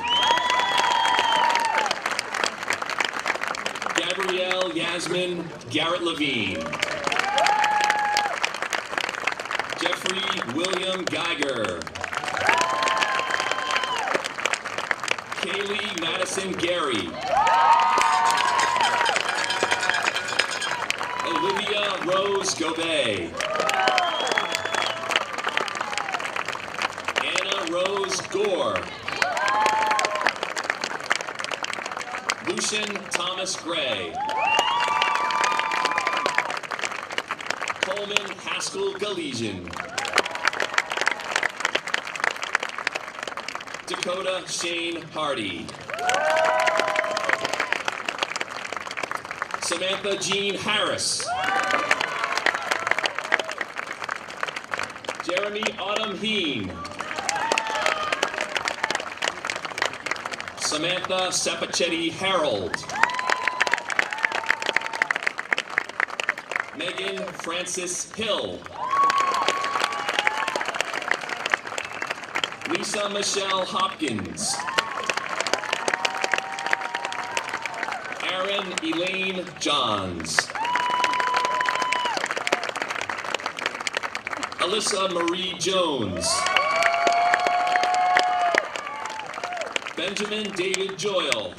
Gabrielle Yasmin Garrett Levine. Jeffrey William Geiger. Kaylee Madison Gary. Olivia Rose Gobet. Anna Rose Gore. Lucian Thomas Gray. Coleman Haskell Galesian. Dakota Shane Hardy. Samantha Jean Harris. Jeremy Autumn Heen. Samantha Sapachetti Harold. Megan Francis Hill. Lisa Michelle Hopkins. Aaron Elaine Johns. Alyssa Marie Jones. Benjamin David Joyle.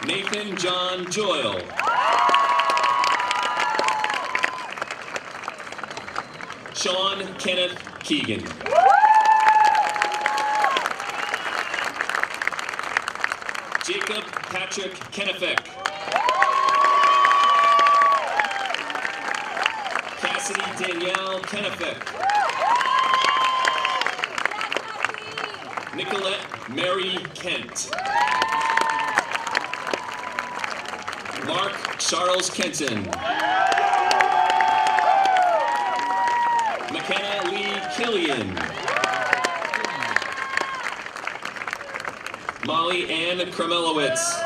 Nathan John Joyle. Sean Kenneth Keegan. Jacob Patrick Kennefek. Cassidy Danielle Kennefek. Nicolette Mary Kent. Mark Charles Kenton. McKenna Lee Killian. Molly Ann Kremelowitz.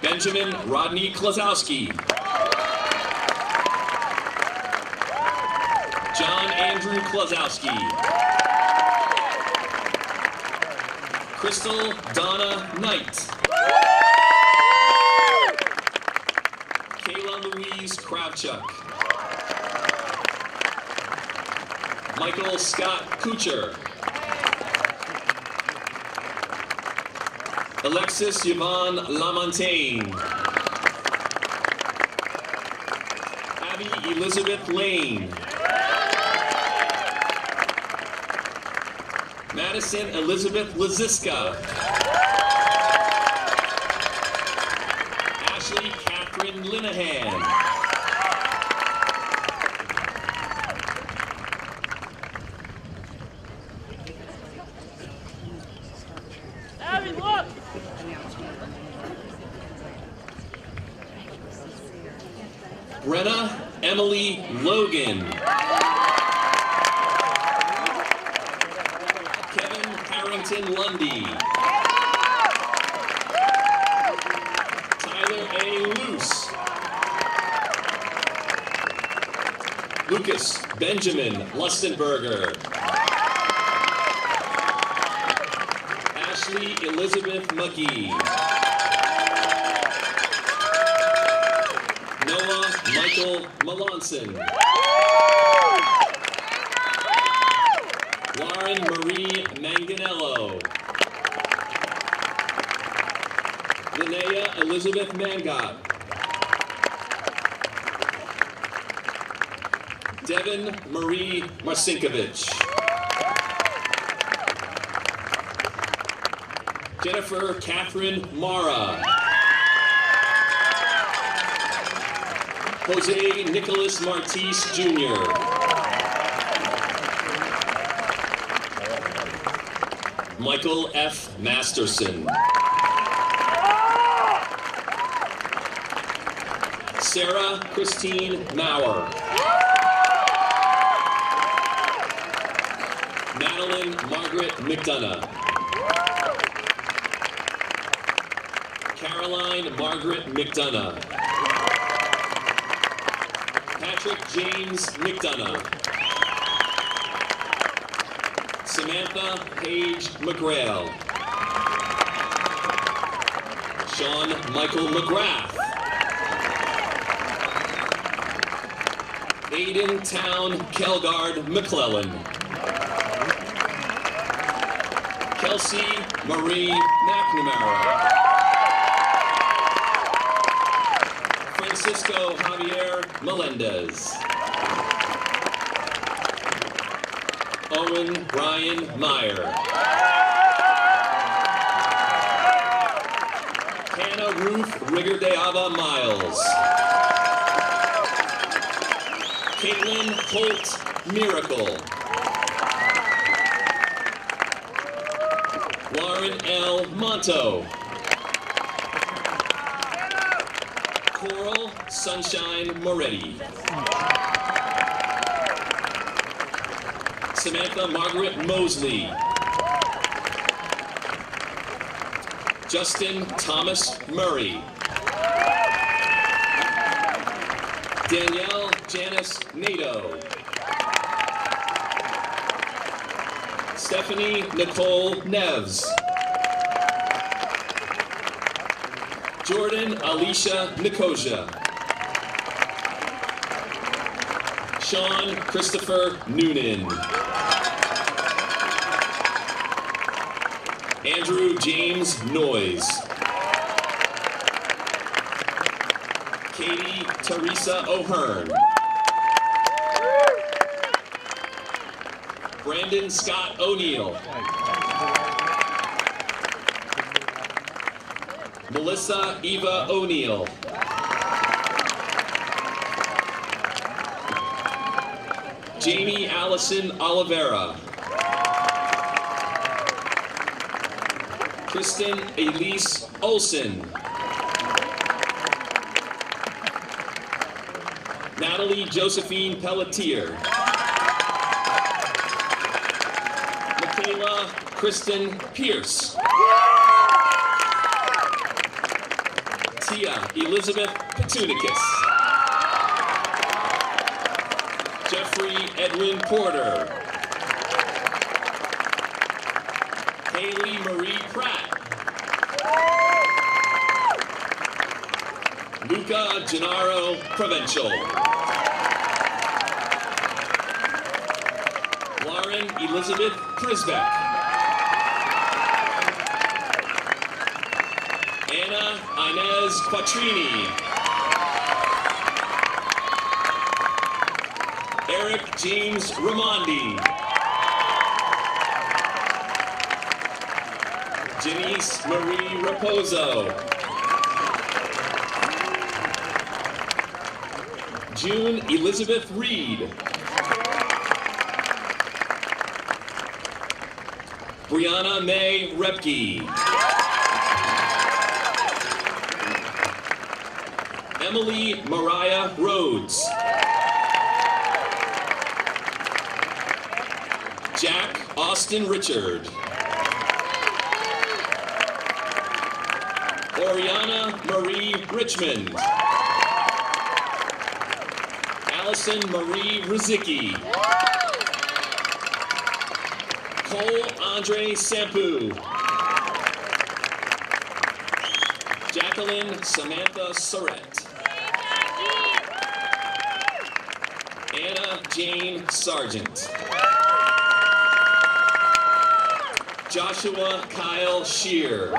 Benjamin Rodney Klazowski. John Andrew Klazowski. Crystal Donna Knight. Kayla Louise Kravchuk. Michael Scott Kucher. Alexis Yvonne Lamontagne. Abby Elizabeth Lane. Madison Elizabeth Laziska. Ashley Catherine Linehan. Abby, look! Brenna Emily Logan. Kevin Harrington Lundy. Tyler A. Luce. Lucas Benjamin Lustenberger. Ashley Elizabeth McGee. Noah Michael Melanson. Lauren Marie Manganello. Linnea Elizabeth Mangot. Devin Marie Marcinkovich. Jennifer Catherine Mara. Jose Nicholas Martis Jr. Michael F. Masterson. Sarah Christine Maurer. Madeline Margaret McDonough. Caroline Margaret McDonough. Patrick James McDonough. Samantha Paige McGrail. Sean Michael McGrath. Aiden Town Kelgard McClellan. Kelsey Marie McNamara. Francisco Javier Melendez. Owen Brian Meyer. Hannah Ruth Riggerdeava Miles. Caitlin Holt Miracle. Lauren L. Monto. Coral Sunshine Moretti. Samantha Margaret Mosley. Justin Thomas Murray. Danielle Janice Nato. Stephanie Nicole Neves. Jordan Alicia Nicosia. Sean Christopher Noonan. Andrew James Noyes. Katie Teresa O'Hearn. Brandon Scott O'Neill. Melissa Eva O'Neill. Jamie Allison Oliveira. Kristen Elise Olson. Natalie Josephine Pelletier. Michaela Kristen Pierce. Tia Elizabeth Petunicus. Jeffrey Edwin Porter. Haley Marie Pratt. Luca Gennaro Provincial. Lauren Elizabeth Prisbeck. Anna Inez Quattrini. Eric James Ramondi. Janice Marie Raposo. June Elizabeth Reed. Brianna May Repke. Emily Mariah Rhodes. Jack Austin Richard. Oriana Marie Richmond. Allison Marie Rizicki. Cole Andre Sampu. Jacqueline Samantha Surrett. Anna Jane Sargent. Joshua Kyle Shear.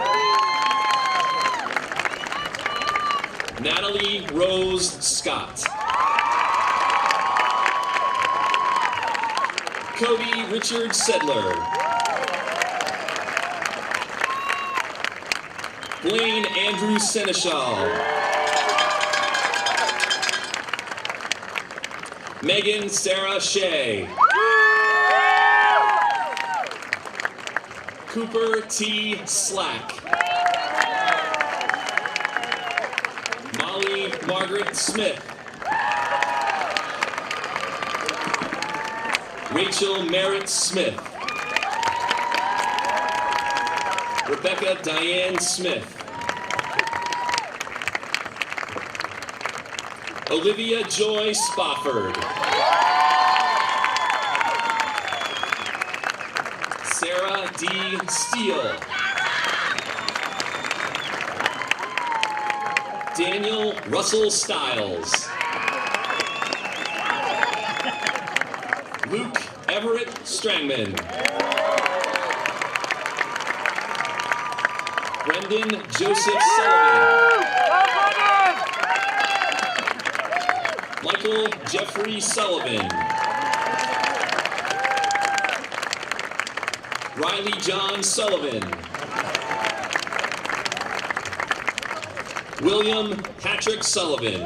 Natalie Rose Scott. Cody Richard Sedler. Blaine Andrew Seneschal. Megan Sarah Shea. Cooper T. Slack. Molly Margaret Margaret Smith. Rachel Merritt Smith. Rebecca Diane Smith. Olivia Joy Spofford. Sarah D. Steele. Daniel Russell Stiles. Luke Everett Strangman. Brendan Joseph Sullivan. Michael Jeffrey Sullivan. Riley John Sullivan. William Patrick Sullivan.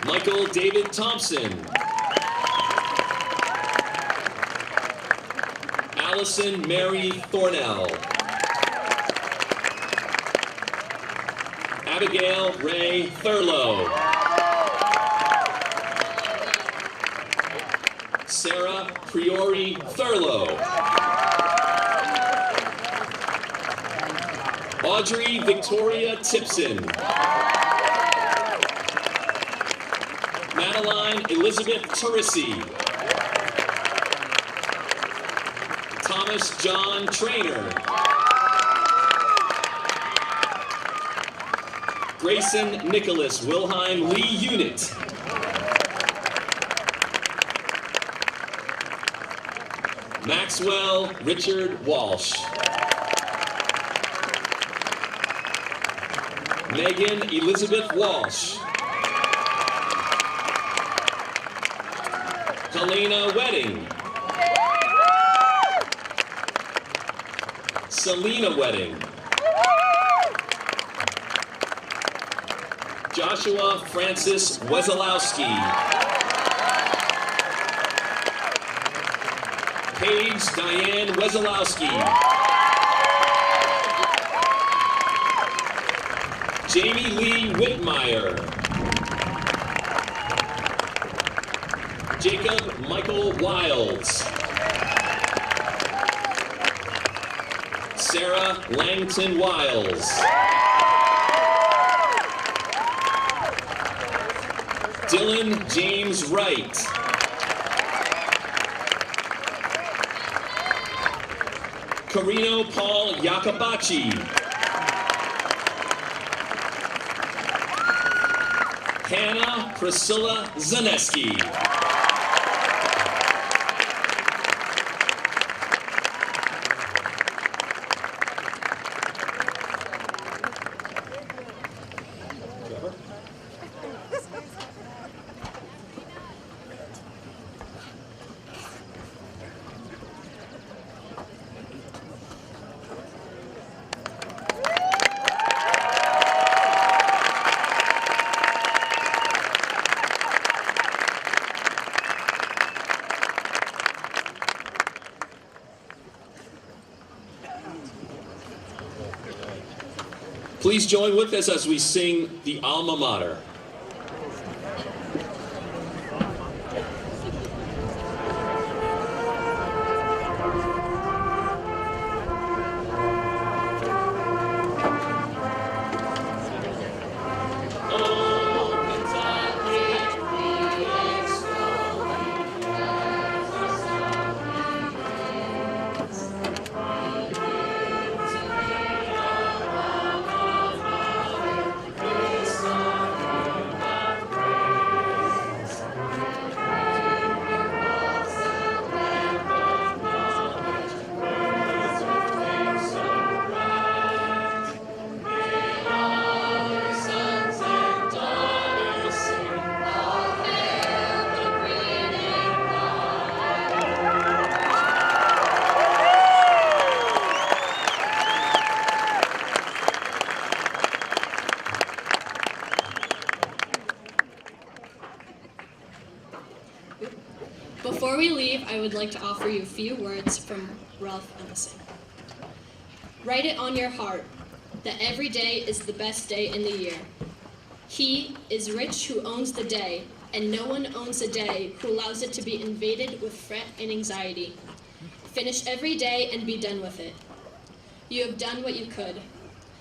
Michael David Thompson. Allison Mary Thornell. Abigail Ray Thurlow. Sarah Priori Thurlow. Audrey Victoria Tipson. Madeline Elizabeth Teresi. Thomas John Trainer. Grayson Nicholas Wilhelm Lee Unit. Maxwell Richard Walsh. Megan Elizabeth Walsh. Helena Wedding. Selena Wedding. Joshua Francis Wesolowski. Paige Diane Wesolowski. Jamie Lee Whitmire. Jacob Michael Wilds. Sarah Langton Wiles. Dylan James Wright. Carino Paul Yacobachi. Hannah Priscilla Zaneski. Please join with us as we sing the Alma Mater. Before we leave, I would like to offer you a few words from Ralph Emerson. Write it on your heart. that every day is the best day in the year. He is rich who owns the day, and no one owns a day who allows it to be invaded with fret and anxiety. Finish every day and be done with it. You have done what you could.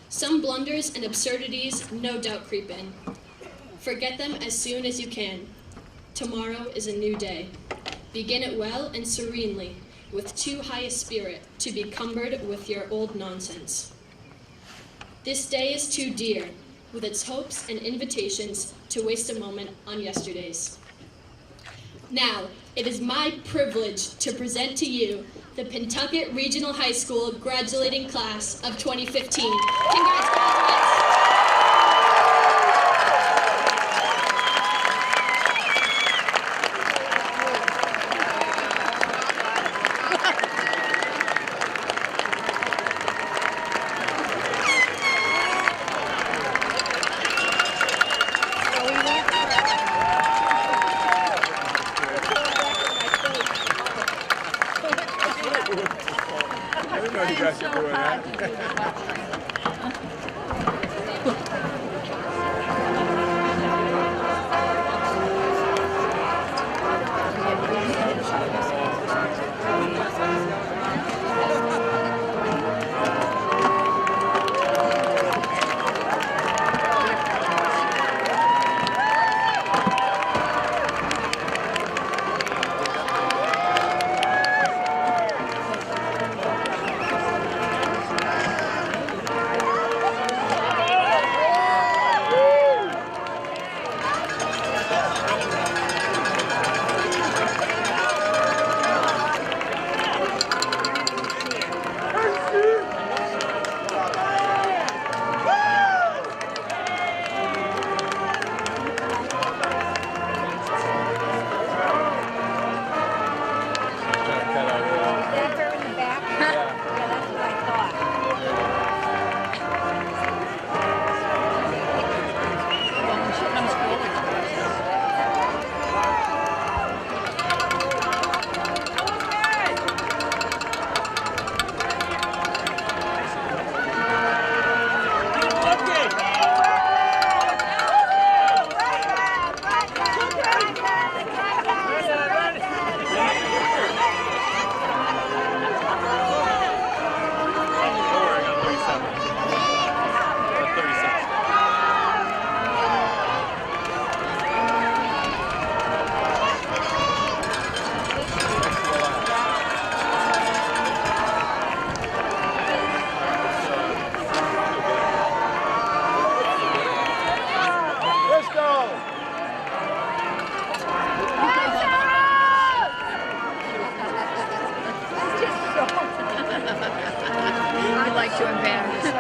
Some blunders and absurdities no doubt creep in. Forget them as soon as you can. Tomorrow is a new day. Begin it well and serenely, with too high a spirit to be cumbered with your old nonsense. This day is too dear, with its hopes and invitations to waste a moment on yesterday's. Now, it is my privilege to present to you the Pentucket Regional High School graduating class of 2015. Congrats, graduates! I didn't know you guys were doing that. To embarrass me.